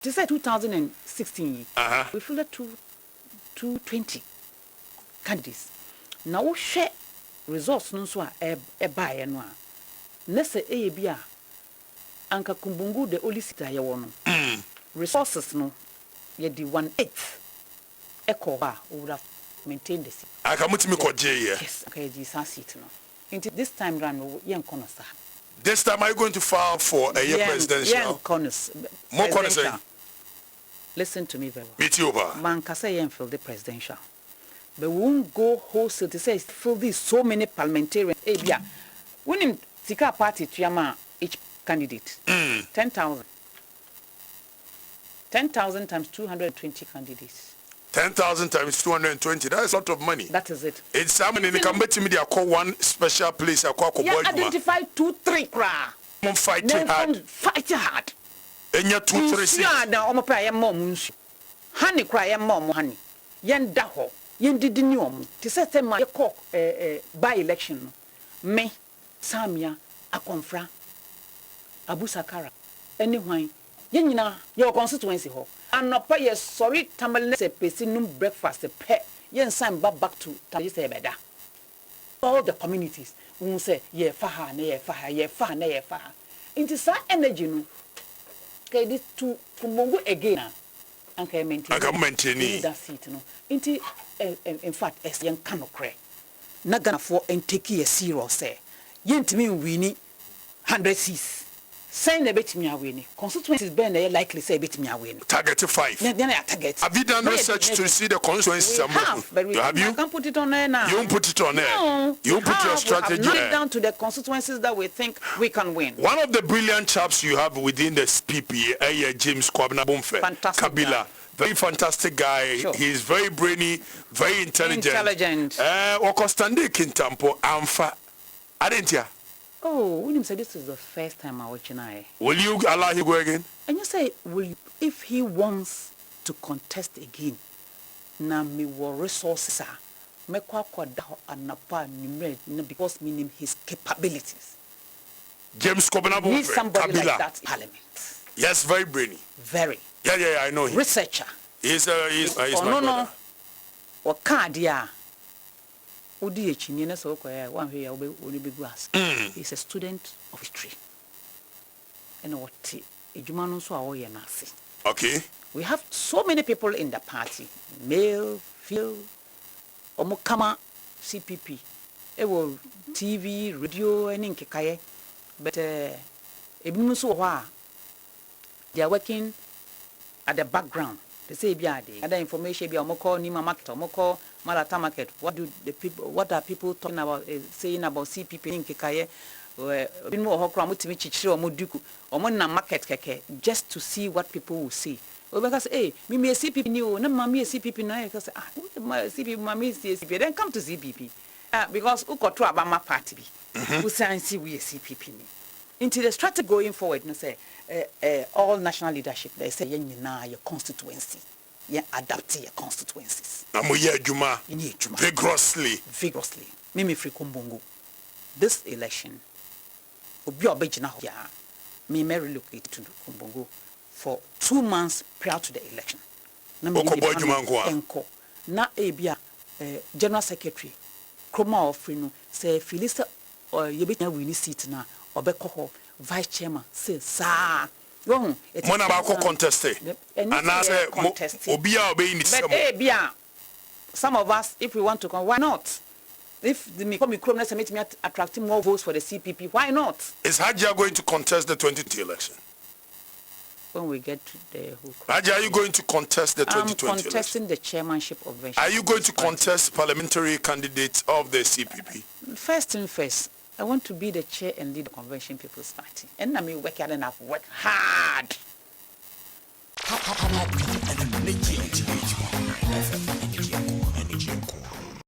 This is 2016. We filled 220 candidates. Now we share results no so a buy no. Nese bia anka kumbungu the only sita ye wono. Resources no ye di 1/8 echo ba would have maintained the seat. Aka mutimi koje ye. Yes, okay, this seat no. Into this time round yen kono sa. This time are you going to file for a year presidential? Yen konos. More konos. Listen to me very well. Meet you over. Man can say yen fill the presidential. But we won't go wholesale to say fill this so many parliamentarians. Bia. When him tika party to yama each candidate. 10,000. 10,000 times 220 candidates. 10,000 times 220. That's a lot of money. That is it. It's someone in the committee media call one special place. I call identify 2-3 cra. Fight hard. Fight hard. Enya 2-3. Yeah, now omo pa yam mom nsu. Honey cry yam mom honey. Yen da ho. Yen didi ni omo. Ti say say ma call by election no. Me Samia Akonfra Abu Sakara anyone yen nyina your constituency ho. Anopa ye sorry tamal se pesi num breakfast pe yen sign back to tamal se beda. All the communities who say ye faha na ye faha ye faha na ye faha. Into sa energy no. Okay, this to kumbongo again and can maintain that seat no. Into in fact as young canocre. Na gana for and take ye serious say. Yent me winnie 100 C's. Say a bit me away. Constituencies ben likely say a bit me away. Target 5. Then I target. Have you done research to see the constituencies? Have you? I can put it on there now. You won't put it on there. No, you put your strategy there. Down to the constituencies that we think we can win. One of the brilliant chaps you have within the PP, James Kwabena Bomfe, Kabila. Guy. Very fantastic guy. Sure. He is very brainy, very intelligent. Okostande Kintampo Amfa. Adentia. Oh, William said this is the first time I'm watching I. Will you allow him go again? And you say, will you, if he wants to contest again, na me war resources are me kwa da anapa nimre because meaning his capabilities. James Kwabena Bomfe, somebody Kabila. Like that in Parliament. Yes, very brainy. Very. Yeah, I know him. Researcher. He's my brother. No. Or card yeah. Udi echinye so kwa one here only be glass. He's a student of history. And what ejuma no so awo ye na ase. Okay. We have so many people in the party, male, female, omukama CPP. Ewo TV, radio any nkekaye. But ebinim so ho they are working at the background. They say other information be omoko Nima market, omoko Malata market. What are people talking about saying about CPP in Kekaye? Market keke just to see what people will say. Because hey, me CPP new, no mommy CPP no. Because CPP mommy CPP. Then come to CPP. Because who got to Abama party be? Who say see we CPP ni. Into the strategy going forward, no say all national leadership. They say your constituency, adapt your constituencies. Vigorously. Mimi free kumbungu. This election, me may relocate to Kumbungu for 2 months prior to the election. Na ebia General Secretary Kroma Ofrino say Philista or yebenya wini seat na obeko Vice Chairman say sa Mona ba ko contest and I say obia obey ni some. Some of us, if we want to come, why not? If the Mikrom Summit me attracting more votes for the CPP, why not? Is Hajia going to contest the 2020 election? When we get to the whole Hajia, are you going to contest the 2020 election? I'm contesting the chairmanship of the. Are you going to contest parliamentary candidates of the CPP? First thing first, I want to be the chair and lead the Convention People's Party. And I mean, work hard enough, work hard.